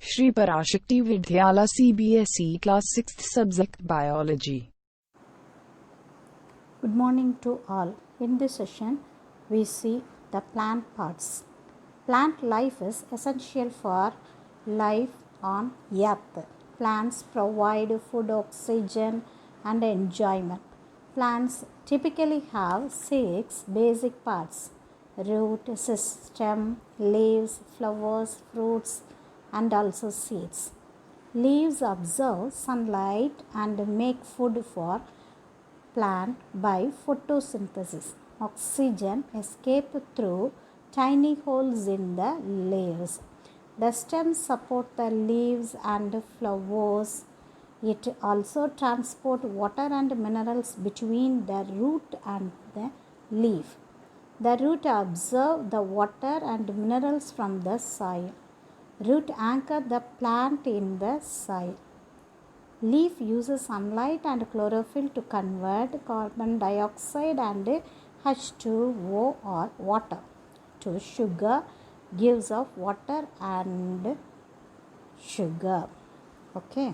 Shri Parashakti Vidyala CBSE Class 6th Subject Biology. Good morning to all. In this session, we see the plant parts. Plant life is essential for life on earth. Plants provide food, oxygen, and enjoyment. Plants typically have 6 basic parts: root, stem, leaves, flowers, fruits, and also seeds. Leaves absorb sunlight and make food for plant by photosynthesis. Oxygen escapes through tiny holes in the leaves. The stems support the leaves and flowers. It also transports water and minerals between the root and the leaf. The root absorbs the water and minerals from the soil. Root anchor the plant in the soil. Leaf uses sunlight and chlorophyll to convert carbon dioxide and H2O or water to sugar, gives off water and sugar. Okay.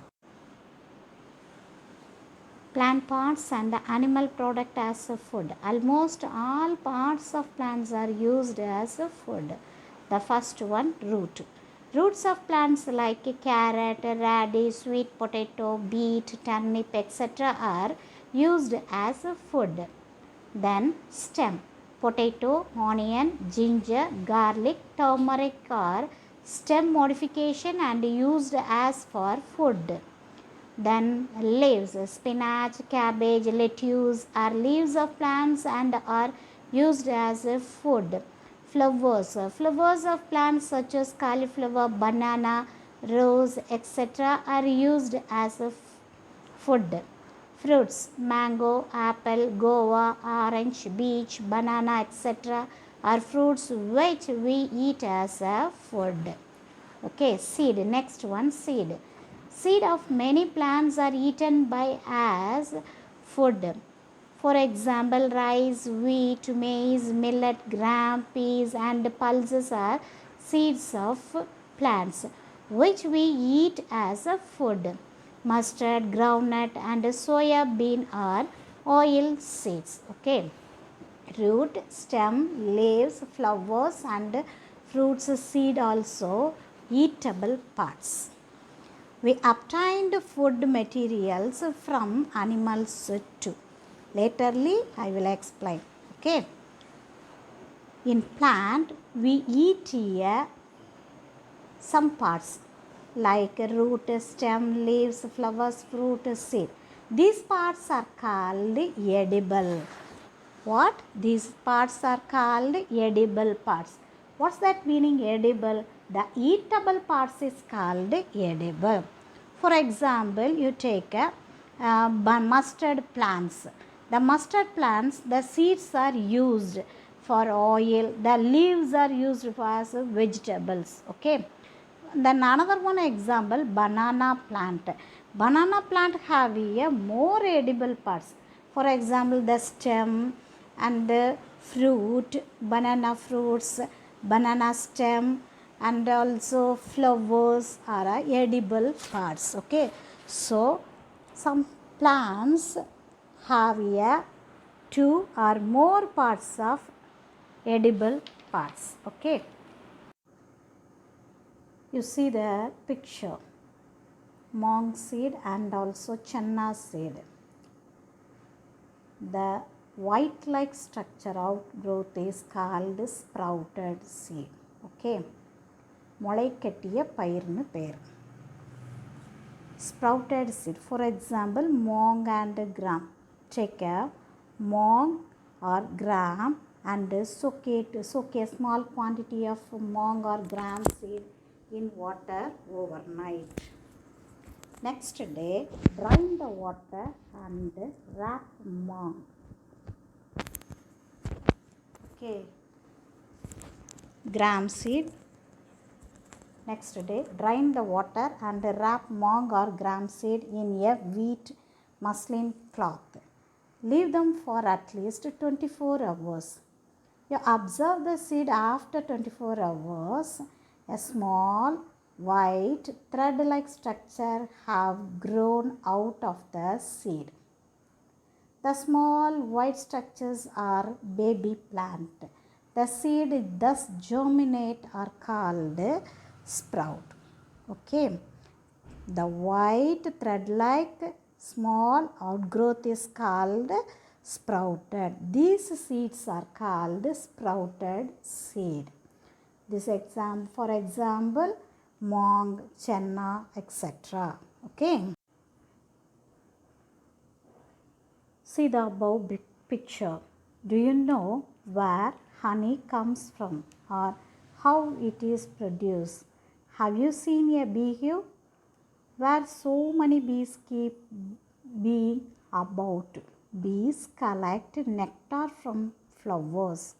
Plant parts and animal product as a food. Almost all parts of plants are used as a food. The first one, root. Roots of plants like carrot, radish, sweet potato, beet, turnip, etc. are used as a food. Then stem. Potato, onion, ginger, garlic, turmeric are stem modification and used as for food. Then leaves. Spinach, cabbage, lettuce are leaves of plants and are used as a food. Flowers. Flowers of plants such as cauliflower, banana, rose, etc. are used as a food. Fruits. Mango, apple, guava, orange, peach, banana, etc. are fruits which we eat as a food. Okay, seed. Next one, seed. Seed of many plants are eaten by as food. For example, rice, wheat, maize, millet, gram, peas and pulses are seeds of plants which we eat as a food. Mustard, groundnut and soya bean are oil seeds. Okay. Root, stem, leaves, flowers and fruits seed also eatable parts. We obtained food materials from animals too. Laterly, I will explain. Okay. In plant, we eat here some parts like root, stem, leaves, flowers, fruit, seed. These parts are called edible. What? These parts are called edible parts. What's that meaning edible? The eatable parts is called edible. For example, you take a mustard plants. The mustard plants, the seeds are used for oil. The leaves are used for as vegetables. Okay. Then another one example, banana plant. Banana plant have a more edible parts. For example, the stem and the fruit, banana fruits, banana stem and also flowers are edible parts. Okay. So, some plants have a 2 or more parts of edible parts. Okay. You see the picture, mung seed and also channa seed. The white like structure outgrowth is called sprouted seed. Okay. முளைக்கட்டிய பயிர்னு பேர். Sprouted seed. For example, mung and gram. Take a mung or gram and soak a small quantity of mung or gram seed in water overnight. Next day, drain the water and wrap mung. Okay. Gram seed. Next day, drain the water and wrap mung or gram seed in a wet muslin cloth. Leave them for at least 24 hours. You observe the seed after 24 hours. A small white thread-like structure have grown out of the seed. The small white structures are baby plant. The seed thus germinate are called sprout. Okay. The white thread-like small outgrowth is called sprouted. These seeds are called sprouted seed. For example, mung, chenna, etc. Okay. See the above picture. Do you know where honey comes from or how it is produced? Have you seen a beehive where so many bees keep being about? Bees collect nectar from flowers.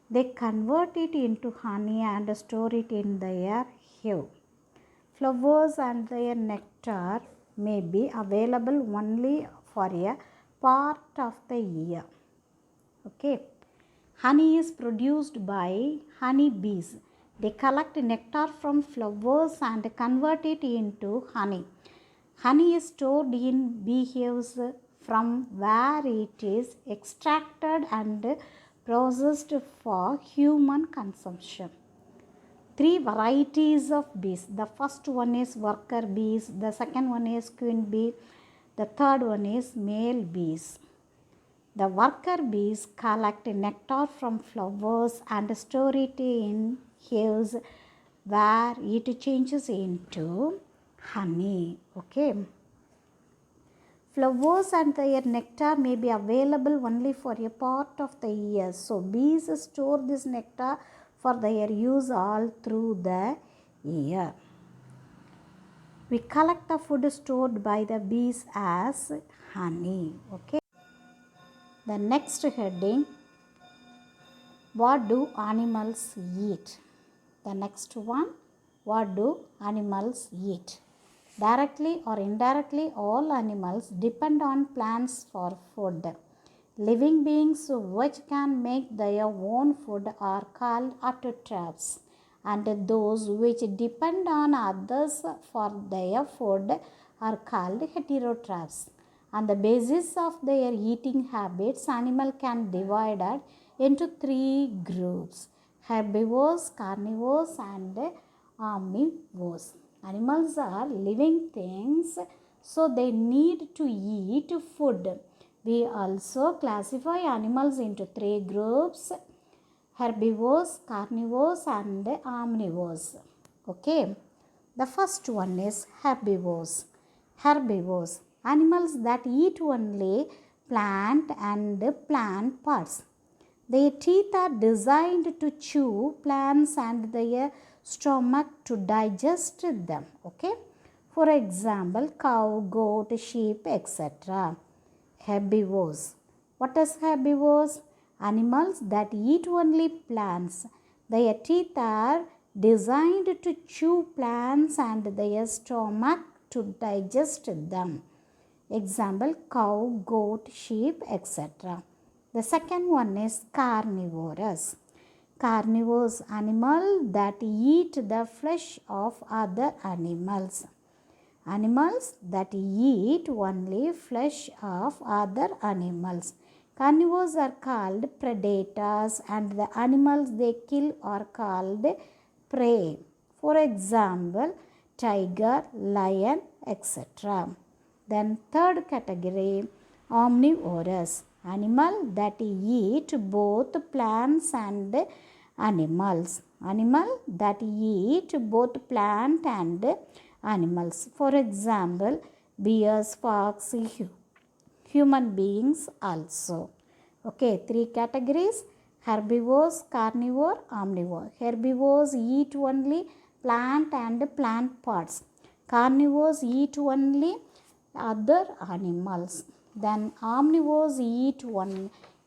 They convert it into honey and store it in their hive. Flowers and their nectar may be available only for a part of the year. Okay. Honey is produced by honey bees. They collect nectar from flowers and convert it into honey. Honey is stored in beehives from where it is extracted and processed for human consumption. Three varieties of bees. The first one is worker bees, the second one is queen bee, the third one is male bees. The worker bees collect nectar from flowers and store it in hives where it changes into honey. Okay. Flowers and their nectar may be available only for a part of the year. So bees store this nectar for their use all through the year. We collect the food stored by the bees as honey. Okay. The next heading, what do animals eat? The next one, what do animals eat? Directly or indirectly, all animals depend on plants for food. Living beings which can make their own food are called autotrophs, and those which depend on others for their food are called heterotrophs. On the basis of their eating habits, animals can be divided into three groups: herbivores, carnivores, and omnivores. Animals are living things, so they need to eat food. We also classify animals into three groups: herbivores, carnivores, and omnivores. Okay. The first one is herbivores. Herbivores, animals that eat only plant and plant parts. Their teeth are designed to chew plants and their stomach to digest them. Okay. For example, cow, goat, sheep, etc. Herbivores. What is herbivores? Animals that eat only plants. Their teeth are designed to chew plants and their stomach to digest them. Example, cow, goat, sheep, etc. The second one is carnivorous. Carnivores, animals that eat the flesh of other animals. Animals that eat only flesh of other animals. Carnivores are called predators, and the animals they kill are called prey. For example, tiger, lion, etc. Then third category, omnivorous. Animal that eat both plants and animals. Animal that eat both plant and animals. For example, bears, fox, human beings also. Okay, three categories: herbivores, carnivore, omnivore. Herbivores eat only plant and plant parts. Carnivores eat only other animals. Then omnivores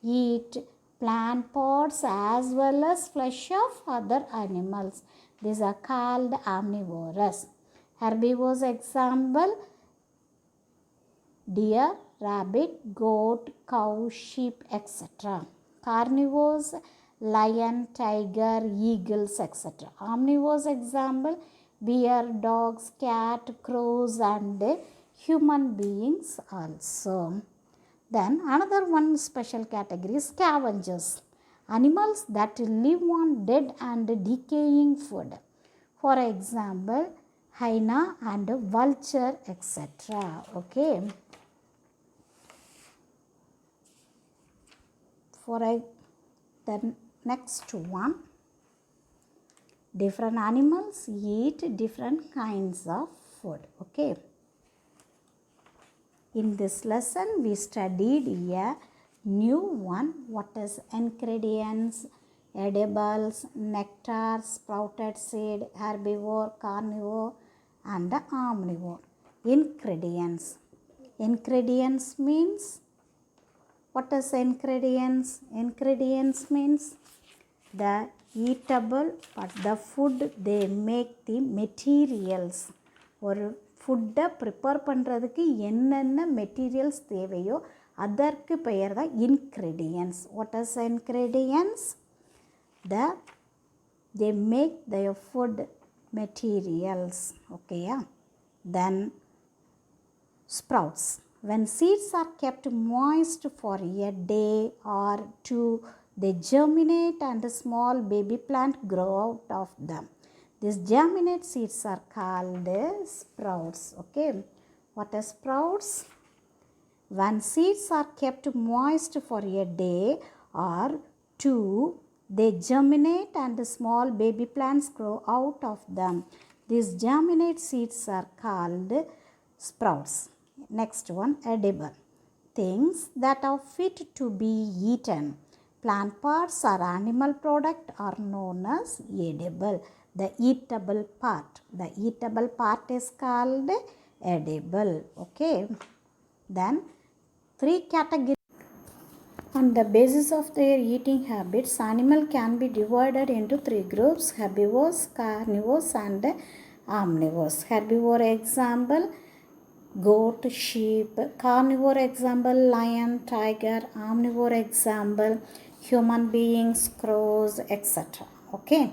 eat plant parts as well as flesh of other animals. These are called omnivorous. Herbivores example: deer, rabbit, goat, cow, sheep, etc. Carnivores: lion, tiger, eagles, etc. Omnivores example: bear, dogs, cat, crows, and human beings also. Then another one special category is scavengers, animals that live on dead and decaying food. For example, hyena and vulture, etc. Okay. The next one, different animals eat different kinds of food. Okay. In this lesson, we studied a new one. What is ingredients, edibles, nectar, sprouted seed, herbivore, carnivore, and omnivore. Ingredients. Ingredients means, what is ingredients? Ingredients means the eatable, but the food they make the materials. ஒரு ஃபுட்டை prepare பண்ணுறதுக்கு என்னென்ன materials தேவையோ அதற்கு பெயர் தான் ingredients. What is ingredients? they make their food materials. ஓகேயா? Then sprouts. When seeds are kept moist for a day or two, they germinate and a small baby plant grow out of them. These germinate seeds are called sprouts. Okay. What are sprouts? When seeds are kept moist for a day or two, they germinate and small baby plants grow out of them. These germinate seeds are called sprouts. Next one, edible. Things that are fit to be eaten. Plant parts or animal product are known as edible. The eatable part. The eatable part is called edible. Okay. Then 3 categories. On the basis of their eating habits, animal can be divided into 3 groups: herbivores, carnivores, and omnivores. Herbivore example, goat, sheep. Carnivore example, lion, tiger. Omnivore example, human beings, crows, etc. Okay.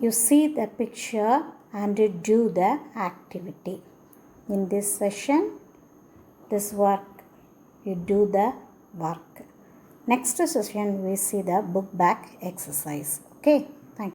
You see the picture and do the activity. In this session, this work, you do the work. Next session, we see the book back exercise. Okay.